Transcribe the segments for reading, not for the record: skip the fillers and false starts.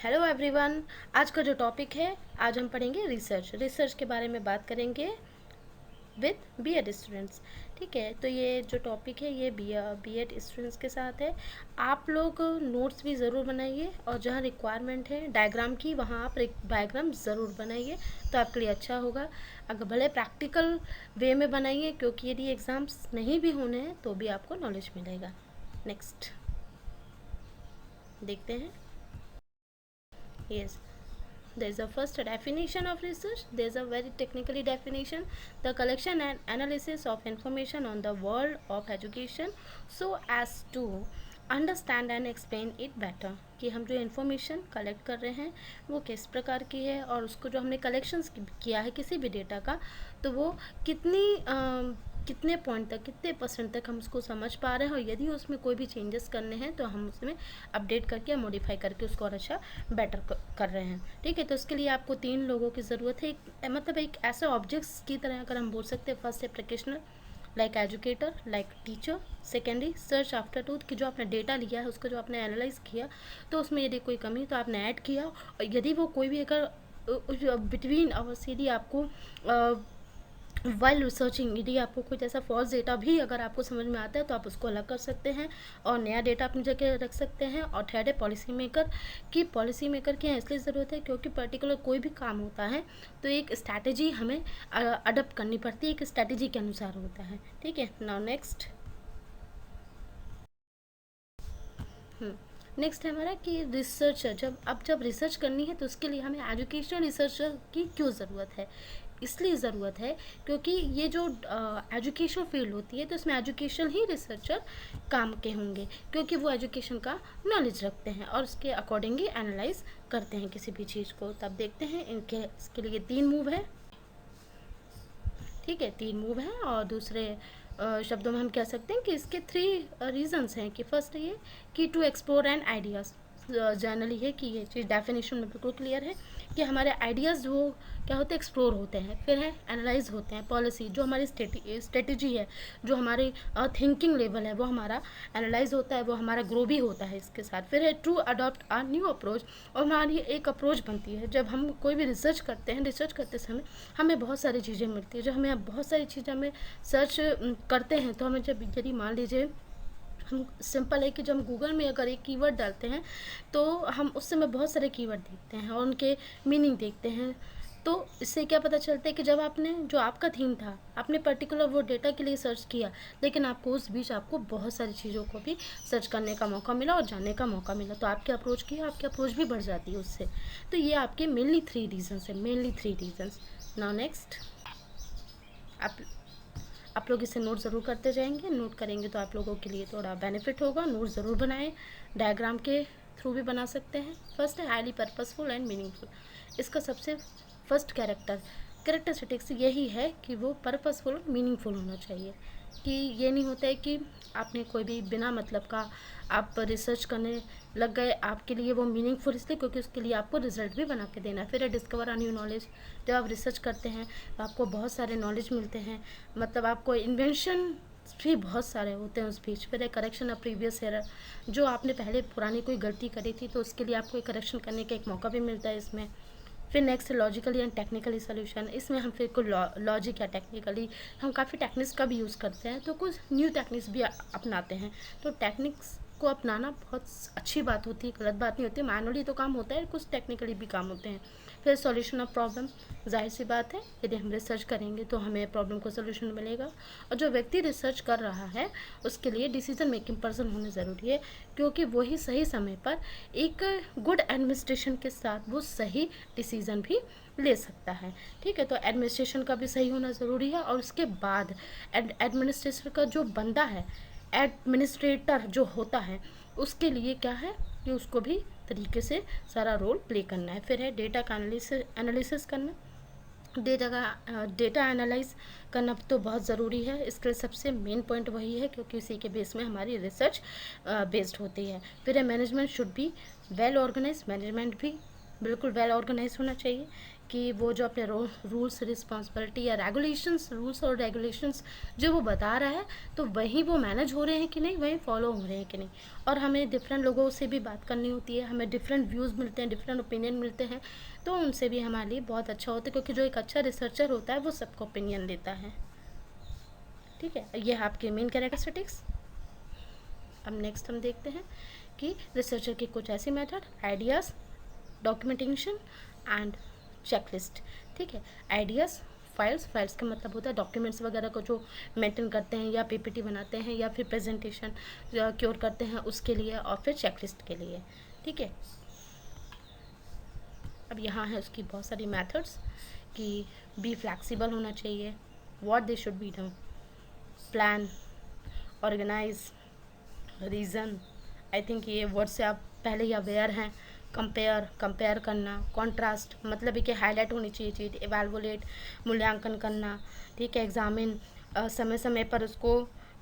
Hello everyone. आज का जो टॉपिक है, आज हम पढ़ेंगे रिसर्च के बारे में बात करेंगे विद बीएड स्टूडेंट्स। ठीक है, तो ये जो टॉपिक है ये बीएड स्टूडेंट्स के साथ है। आप लोग नोट्स भी ज़रूर बनाइए और जहाँ रिक्वायरमेंट है डायग्राम की वहाँ आप डायग्राम ज़रूर बनाइए, तो आपके लिए अच्छा होगा। अगर भले प्रैक्टिकल वे में बनाइए, क्योंकि यदि एग्ज़ाम्स नहीं भी होने हैं तो भी आपको नॉलेज मिलेगा। नेक्स्ट देखते हैं। Yes, there's a first definition of research. There's a very technically definition: the collection and analysis of information on the world of education so as to understand and explain it better, कि हम जो information collect कर रहे हैं वो किस प्रकार की है और उसको जो हमने कलेक्शंस किया है किसी भी डेटा का, तो वो कितने पॉइंट तक, कितने परसेंट तक हम उसको समझ पा रहे हैं, और यदि उसमें कोई भी चेंजेस करने हैं तो हम उसमें अपडेट करके या मॉडिफाई करके उसको और अच्छा बेटर कर रहे हैं। ठीक है, तो इसके लिए आपको 3 लोगों की ज़रूरत है। मतलब एक ऐसे ऑब्जेक्ट्स की तरह अगर हम बोल सकते हैं, फर्स्ट है practitioner, like educator, like teacher. Secondary search after truth, कि जो आपने डेटा लिया है उसको जो आपने एनालाइज किया, तो उसमें यदि कोई कमी तो आपने ऐड किया, और यदि वो कोई भी अगर बिटवीन अवर्स यदि आपको वाइल रिसर्चिंग यदि आपको कुछ ऐसा फॉल्स डेटा भी अगर आपको समझ में आता है तो आप उसको अलग कर सकते हैं और नया डेटा अपनी जगह रख सकते हैं। और थर्ड है पॉलिसी मेकर, की पॉलिसी मेकर की इसलिए ज़रूरत है क्योंकि पर्टिकुलर कोई भी काम होता है तो एक स्ट्रैटेजी हमें अडप्ट करनी पड़ती है, एक स्ट्रैटेजी के अनुसार होता है। ठीक है, नाउ नेक्स्ट नेक्स्ट है हमारा कि रिसर्चर जब रिसर्च करनी है तो उसके लिए हमें एजुकेशनल रिसर्चर की क्यों ज़रूरत है। इसलिए ज़रूरत है क्योंकि ये जो एजुकेशन फील्ड होती है तो इसमें एजुकेशन ही रिसर्चर काम के होंगे, क्योंकि वो एजुकेशन का नॉलेज रखते हैं और उसके अकॉर्डिंगली एनालाइज करते हैं किसी भी चीज़ को। तब देखते हैं इनके इसके लिए 3 मूव है। ठीक है, 3 मूव हैं और दूसरे शब्दों में हम कह सकते हैं कि इसके 3 रीजंस हैं। कि फर्स्ट है ये कि to explore and ideas, generally है कि ये चीज़ डेफिनेशन में बिल्कुल क्लियर है कि हमारे आइडियाज़ वो क्या होते हैं, एक्सप्लोर होते हैं। फिर है एनालाइज होते हैं, पॉलिसी जो हमारी स्ट्रेटेजी है, जो हमारी थिंकिंग लेवल है वो हमारा एनालाइज होता है, वो हमारा ग्रो भी होता है इसके साथ। फिर है to adopt a new approach, और हमारी एक अप्रोच बनती है जब हम कोई भी रिसर्च करते हैं। रिसर्च करते समय हमें बहुत सारी चीज़ें मिलती है, जब हमें बहुत सारी चीज़ें हमें सर्च करते हैं तो हमें जब यदि मान लीजिए हम सिंपल है कि जब हम गूगल में अगर एक कीवर्ड डालते हैं तो हम उस समय बहुत सारे कीवर्ड देखते हैं और उनके मीनिंग देखते हैं। तो इससे क्या पता चलता है कि जब आपने जो आपका थीम था आपने पर्टिकुलर वो डेटा के लिए सर्च किया, लेकिन आपको उस बीच आपको बहुत सारी चीज़ों को भी सर्च करने का मौका मिला और जानने का मौका मिला, तो आपकी अप्रोच भी बढ़ जाती है उससे। तो ये आपके मेनली 3 रीजन्स है, मेनली 3 रीजन्स। नाउ नेक्स्ट, आप लोग इसे नोट ज़रूर करते जाएंगे। नोट करेंगे तो आप लोगों के लिए थोड़ा बेनिफिट होगा। नोट ज़रूर बनाएं, डायग्राम के थ्रू भी बना सकते हैं। फर्स्ट है हाईली पर्पसफुल एंड मीनिंगफुल। इसका सबसे फर्स्ट कैरेक्टरिस्टिक्स यही है कि वो पर्पसफुल मीनिंगफुल होना चाहिए। कि ये नहीं होता है कि आपने कोई भी बिना मतलब का आप रिसर्च करने लग गए, आपके लिए वो मीनिंगफुल इसलिए क्योंकि उसके लिए आपको रिजल्ट भी बना के देना है। फिर डिस्कवर अ न्यू नॉलेज, जब आप रिसर्च करते हैं तो आपको बहुत सारे नॉलेज मिलते हैं, मतलब आपको इन्वेंशन भी बहुत सारे होते हैं उस बीच। फिर एक करेक्शन ऑफ प्रीवियस एरर, जो आपने पहले पुरानी कोई गलती करी थी तो उसके लिए आपको एक करेक्शन करने का एक मौका भी मिलता है इसमें। फिर next logically and technically solution, इसमें हम फिर को लॉजिक या टेक्निकली हम काफ़ी टेक्निक्स का भी यूज़ करते हैं, तो कुछ न्यू टेक्निक्स भी अपनाते हैं। तो टेक्निक्स को अपनाना बहुत अच्छी बात होती है, गलत बात नहीं होती। मैनुअली तो काम होता है, कुछ टेक्निकली भी काम होते हैं। फिर सॉल्यूशन ऑफ प्रॉब्लम, जाहिर सी बात है यदि हम रिसर्च करेंगे तो हमें प्रॉब्लम को सोल्यूशन मिलेगा। और जो व्यक्ति रिसर्च कर रहा है उसके लिए डिसीजन मेकिंग पर्सन होना ज़रूरी है, क्योंकि वही सही समय पर एक गुड एडमिनिस्ट्रेशन के साथ वो सही डिसीज़न भी ले सकता है। ठीक है, तो एडमिनिस्ट्रेशन का भी सही होना ज़रूरी है। और उसके बाद एडमिनिस्ट्रेशन का जो बंदा है, एडमिनिस्ट्रेटर जो होता है, उसके लिए क्या है कि उसको भी तरीके से सारा रोल प्ले करना है। फिर है डेटा का एनालिसिस करना, डेटा एनालाइज करना तो बहुत ज़रूरी है। इसके लिए सबसे मेन पॉइंट वही है क्योंकि उसी के बेस में हमारी रिसर्च बेस्ड होती है। फिर है management should be well organise, management भी बिल्कुल वेल ऑर्गेनाइज होना चाहिए कि वो जो अपने रूल्स रिस्पॉन्सिबिलिटी या रूल्स और रेगुलेशंस जो वो बता रहा है तो वहीं वो मैनेज हो रहे हैं कि नहीं, वहीं फॉलो हो रहे हैं कि नहीं। और हमें डिफरेंट लोगों से भी बात करनी होती है, हमें डिफरेंट व्यूज़ मिलते हैं, डिफरेंट ओपिनियन मिलते हैं, तो उनसे भी हमारे लिए बहुत अच्छा होता है, क्योंकि जो एक अच्छा रिसर्चर होता है वो सबका ओपिनियन लेता है। ठीक है, ये है आपके मेन कैरेक्टरिस्टिक्स। अब नेक्स्ट हम देखते हैं कि रिसर्चर की कुछ ऐसी method, ideas, documentation and checklist. ठीक है, आइडियाज़, फाइल्स का मतलब होता है डॉक्यूमेंट्स वगैरह को जो मेंटेन करते हैं या पीपीटी बनाते हैं या फिर प्रेजेंटेशन क्योर करते हैं उसके लिए, और फिर चेकलिस्ट के लिए। ठीक है, अब यहाँ है उसकी बहुत सारी मेथड्स कि बी फ्लैक्सिबल होना चाहिए, what they should be done, plan, organise, reason. I think ये वर्ड से आप पहले ही अवेयर हैं। कंपेयर करना, कॉन्ट्रास्ट मतलब है कि हाईलाइट होनी चाहिए चीज़, इवैल्यूएट मूल्यांकन करना। ठीक है, एग्जामिन समय समय पर उसको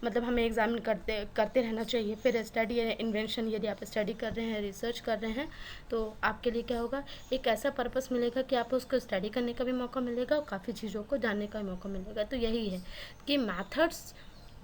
मतलब हमें एग्जामिन करते रहना चाहिए। फिर स्टडी इन्वेंशन, यदि आप स्टडी कर रहे हैं, रिसर्च कर रहे हैं, तो आपके लिए क्या होगा, एक ऐसा पर्पस मिलेगा कि आपको उसको स्टडी करने का भी मौका मिलेगा और काफ़ी चीज़ों को जानने का भी मौका मिलेगा। तो यही है कि मैथड्स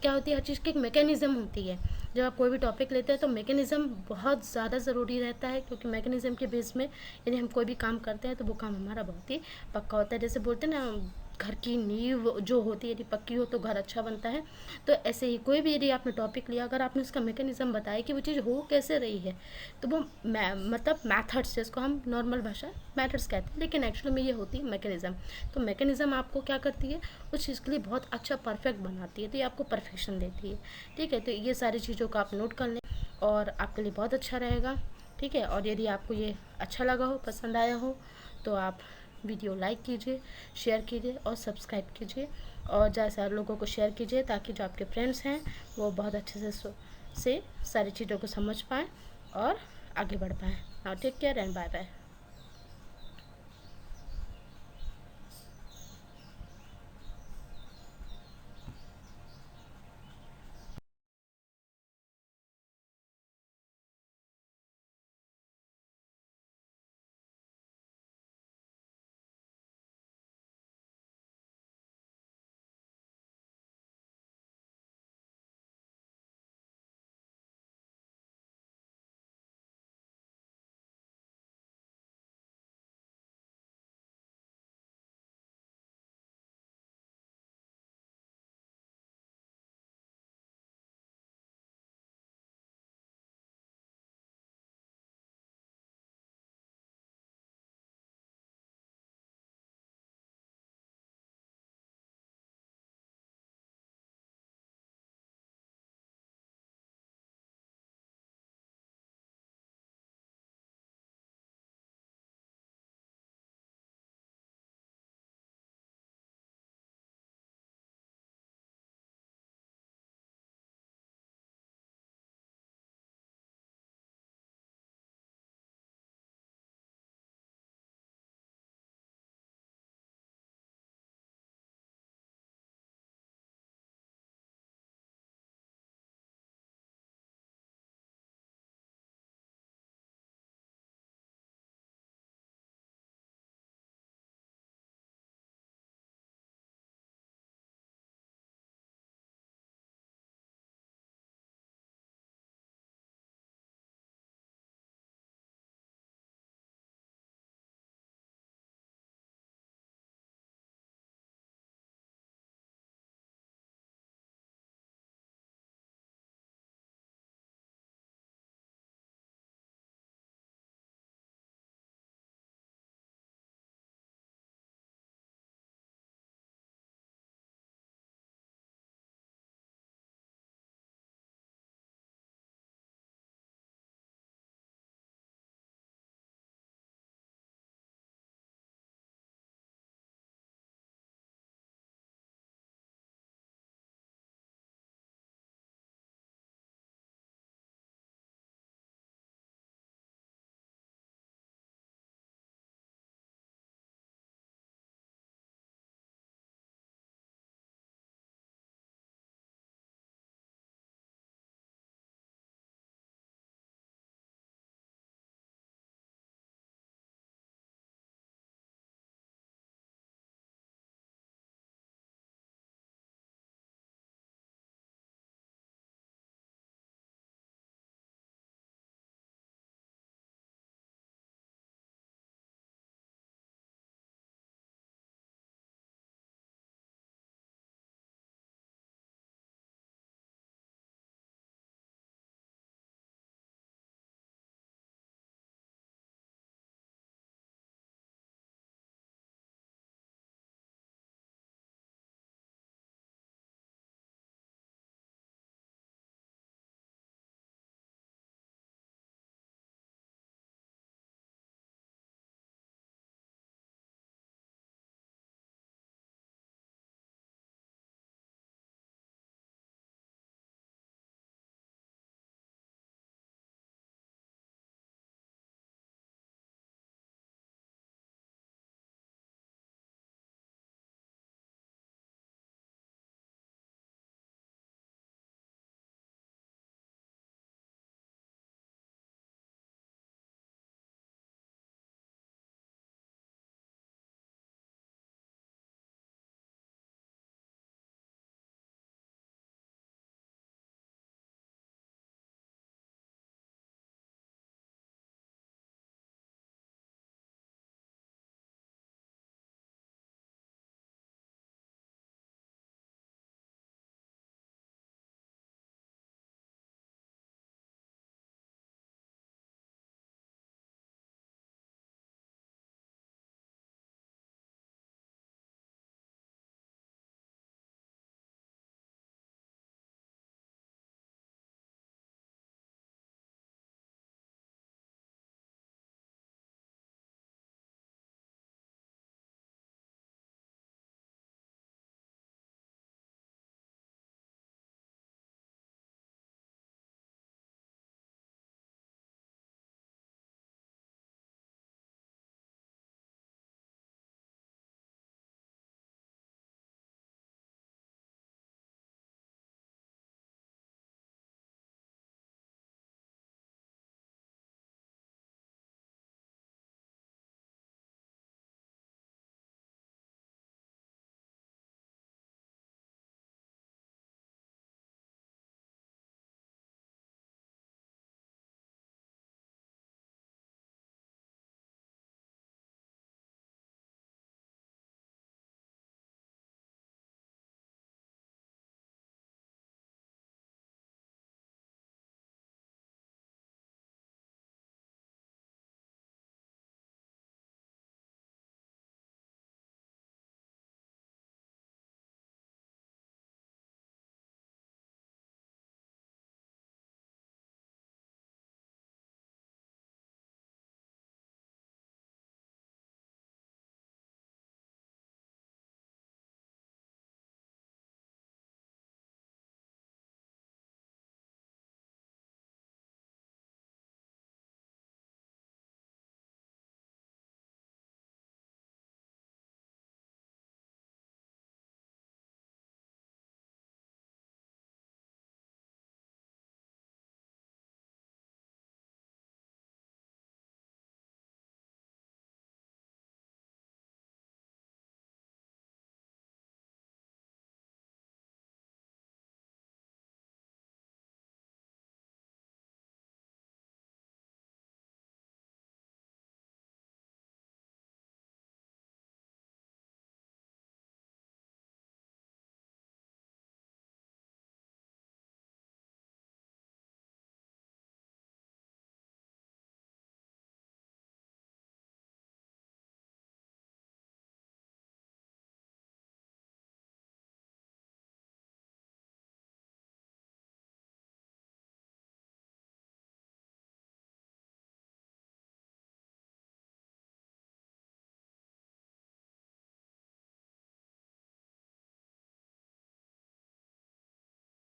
क्या होती है, हर चीज़ की एक मैकेनिज़्म होती है। जब आप कोई भी टॉपिक लेते हैं तो मैकेनिज़्म बहुत ज़्यादा ज़रूरी रहता है, क्योंकि मैकेनिज़्म के बेस में यदि हम कोई भी काम करते हैं तो वो काम हमारा बहुत ही पक्का होता है। जैसे बोलते हैं ना, घर की नींव जो होती है यदि पक्की हो तो घर अच्छा बनता है। तो ऐसे ही कोई भी यदि आपने टॉपिक लिया, अगर आपने उसका मैकेनिज़्म बताया कि वो चीज़ हो कैसे रही है, तो वो मतलब मैथड्स, जिसको हम नॉर्मल भाषा मैथड्स कहते हैं, लेकिन एक्चुअली में ये होती है मैकेनिज़्म। तो मैकेनिज़्म आपको क्या करती है, उस चीज़ के लिए बहुत अच्छा परफेक्ट बनाती है, तो ये आपको परफेक्शन देती है। ठीक है, तो ये सारी चीज़ों को आप नोट कर लें और आपके लिए बहुत अच्छा रहेगा। ठीक है, और यदि आपको ये अच्छा लगा हो, पसंद आया हो, तो आप वीडियो लाइक कीजिए, शेयर कीजिए और सब्सक्राइब कीजिए, और ज़्यादा से लोगों को शेयर कीजिए, ताकि जो आपके फ्रेंड्स हैं वो बहुत अच्छे से सारी चीज़ों को समझ पाएँ और आगे बढ़ पाएँ। Now take care and bye bye.